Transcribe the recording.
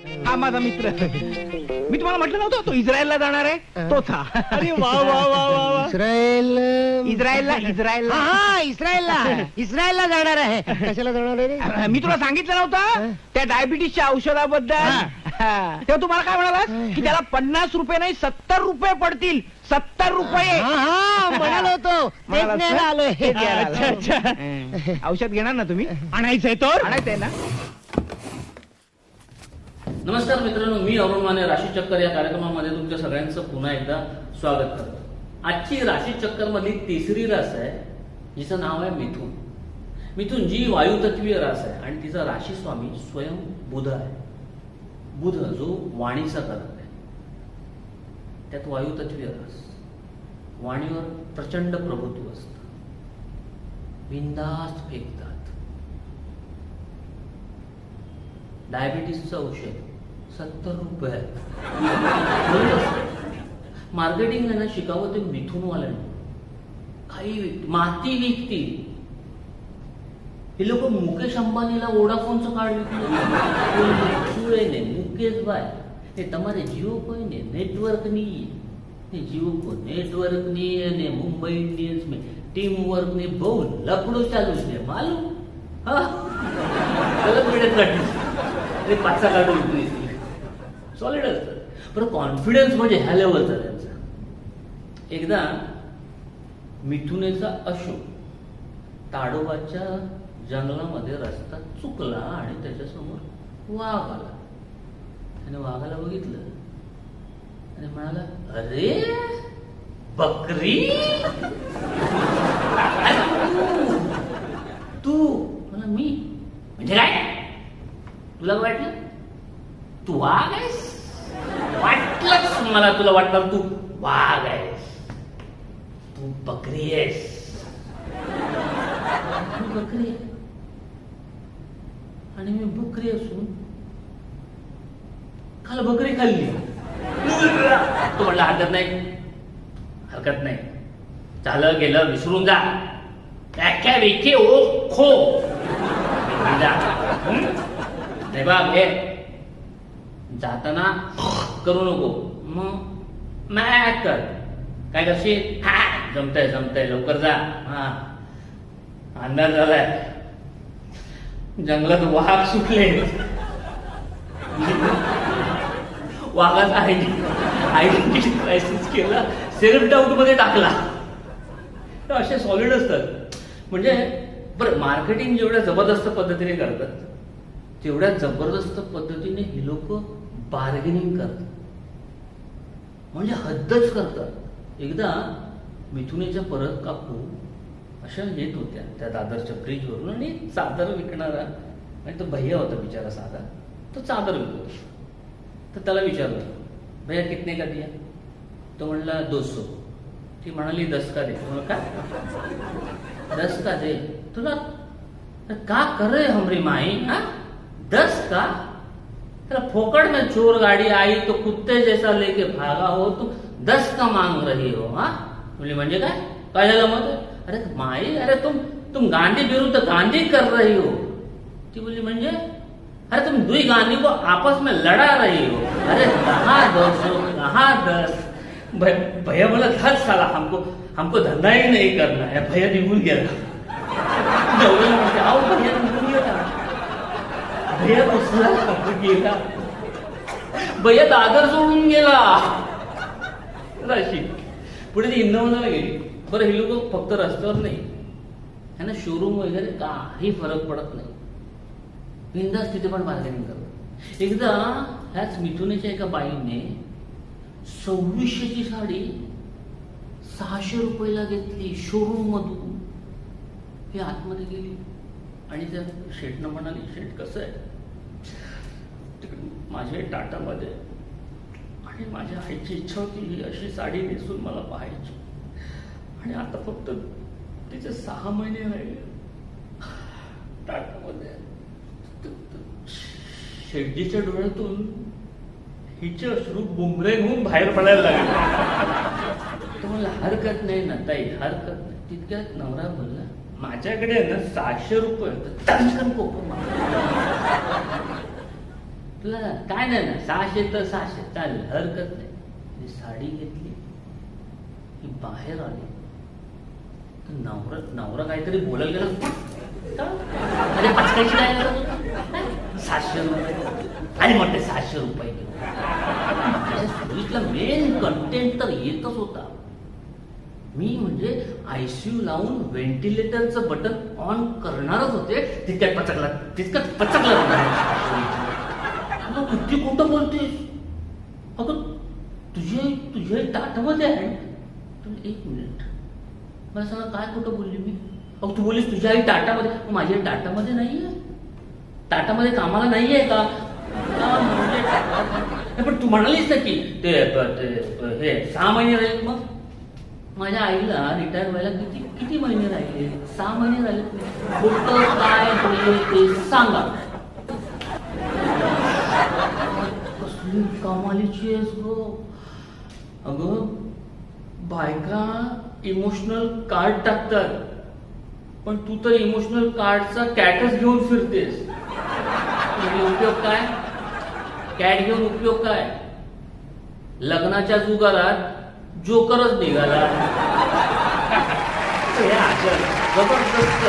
हा माझा मित्र. मी तुम्हाला म्हटलं नव्हतं तो इस्रायलला जाणार आहे, तोच हा. अरे वा वा वा वा वा. इस्रायलला इस्रायलला जाणार आहे. कशाला जाणार आहे? मी तुला सांगितलं नव्हतं त्या डायबिटीसच्या औषधाबद्दल. तेव्हा तुम्हाला काय म्हणाला की त्याला 50 रुपये नाही 70 रुपये पडतील. 70 रुपये म्हणालो होतो. तेच न्यायला आलोय. अच्छा, अच्छा. औषध घेणार ना तुम्ही? आणायचंय तो. आणायचंय ना? नमस्कार मित्रांनो, मी अरुण माने राशी चक्कर या कार्यक्रमामध्ये तुमच्या सगळ्यांचं पुन्हा एकदा स्वागत करतो. आजची राशी चक्कर मधली तिसरी रास आहे जिचं नाव आहे मिथुन. मिथुन जी वायुतत्वीय रास आहे आणि तिचा राशी स्वामी स्वयं बुध आहे. बुध जो वाणीचा कारक आहे, त्यात वायुतत्वीय रास, वाणीवर प्रचंड प्रभुत्व असतं, बिनधास्त फेकतात. डायबिटीसचं औषध 70 रुपये. मार्केटिंग आहे ना, शिकावं ते मिथुनवाल्यांना. काही माती विकती. हे लोक मुकेश अंबानीला वोडाफोनचं कार्ड विकले. मुकेश भाई એ તમારે જીઓ કોઈ ને નેટવર્ક ની જીઓ કો નેટવર્ક ની અને મુંબઈ ઇન્ડિયન્સ में टीम वर्क ने બહુ લફડો ચાલુ છે માલુમ. હા गलत मिळत काढली ते 5 कार्ड विकली सॉलिड असतं. पण कॉन्फिडन्स म्हणजे ह्या लेवलचा त्यांचा. एकदा मिथुनेचा अशोक ताडोबाच्या जंगलामध्ये रस्ता चुकला आणि त्याच्यासमोर वाघ आला. त्याने वाघाला बघितलं आणि म्हणाला, अरे बकरी तू. म्हणा मी म्हणजे काय? तुला काय वाटलं तू वाघ आहेस? वाटलंच मला तुला वाटलं तू वाघ आहेस. तू बकरी आहेस. बकरी आहे आणि मी बकरी असून काल बकरी खाल्ली. तो म्हणला हरकत नाही, हरकत नाही, झालं गेलं विसरून जा. व्याख्या विखे ओ खो नाही बा. हे जाताना करू नको, मग मॅक कर. काय करशील? हा जमतंय जमतंय, लवकर जा. हा अंदाज झालाय जंगलात वाघ सुटले. वाघाचा आयडेंटिटी क्रायसिस केला, सेल्फ डाऊट मध्ये टाकला. तर असे सॉलिड असतात. म्हणजे बरं, मार्केटिंग जेवढ्या जबरदस्त पद्धतीने करतात तेवढ्या जबरदस्त पद्धतीने ही लोक बार्गेनिंग करतात, म्हणजे हद्दच करतात. एकदा मिथुनेच्या परत काकू अशा येत होत्या त्या दादरच्या ब्रिजवरून आणि चादर विकणारा, आणि तो भैया होता बिचारा साधा, तो चादर विकतो. तर त्याला विचारलं, भैया कितने का दिया? तो म्हणला 200. ती म्हणाली 10 का दे. का 10 का दे? तुला का कर रहे हमरी माई? हा 10 का? तेरा फोकट में चोर गाड़ी आई तो कुत्ते जैसा लेके भागा हो, तो 10 का मांग रही हो. हा बोली म्हणजे काय झालं मग? अरे माई, अरे तुम गांधी विरुद्ध गांधी कर रही हो. ती बोली म्हणजे? अरे तुम दुई गांधी को आपस में लड़ा रही हो. अरे कहाँ 10? भैया बोला, धर साला, हमको धंधा ही नहीं करना है. भैया निघून गेला. भैया निघून गेला. भैया दुसरा गेला. भैया दादर सोडून गेला. राशी पुढे ती इंदवनाला गेली. बरं, हे लोक फक्त रस्त्यावर नाही, ह्यांना शोरूम वगैरे काही फरक पडत नाही, बिनधास्त तिथे पण मार्केटिंग करतात. एकदा ह्याच मिथुनेच्या एका बाईने 2600ची साडी 600 रुपयाला घेतली शोरूम मधून. हे आतमध्ये गेली आणि त्या शेठनं म्हणाली, शेठ कसं आहे? तिकडे माझ्या टाटामध्ये, आणि माझ्या आईची इच्छा होती ही अशी साडी नेसून मला पाहायची, आणि आता फक्त तिचे 6 महिने राहिले टाटामध्ये. शेठजीच्या डोळ्यातून हिचे अश्रू बुमरेंग होऊन बाहेर पडायला लागले. तो मला हरकत नाही ना ताई, हरकत नाही. तितक्यात नवरा बोलला, माझ्याकडे ना 600 रुपये तुला काय नाही ना, 600 तर 600 चालेल, हरकत नाही. ती साडी घेतली की बाहेर आली तर नवरा काहीतरी बोलायला गेला. अरे पचकायची काय गरज होती? 700 रुपये आणि म्हणते 700 रुपये स्टोरीतला मेन कंटेंट तर येतच होता. मी म्हणजे आयसीयू लावून व्हेंटिलेटरचं बटन ऑन करणारच होते, तितक्यात पचकला किती खोटं बोलतेस अगं. तुझे टाटामध्ये आहे. एक मिनिट, मला सांगा काय खोटं बोलली मी? अगं तू बोलीस तुझ्या आई टाटामध्ये, माझी आई टाटामध्ये नाहीये, टाटामध्ये कामाला नाहीये का? म्हणजे पण तू म्हणालीस ना की ते हे 6 महिने राहील. मग माझ्या आईला रिटायर व्हायला किती महिने राहिले? 6 महिने राहिले. खोटं काय बोलले ते सांगा. कसली कमालीची आहेस गो. अगं बायका इमोशनल कार्ड टाकतात, पण तू तर इमोशनल कार्डचा कॅटच घेऊन फिरतेस. उपयोग काय? कॅट घेऊन उपयोग काय? लग्नाच्या जुगारात जोकरच निघाला. जबरदस्त.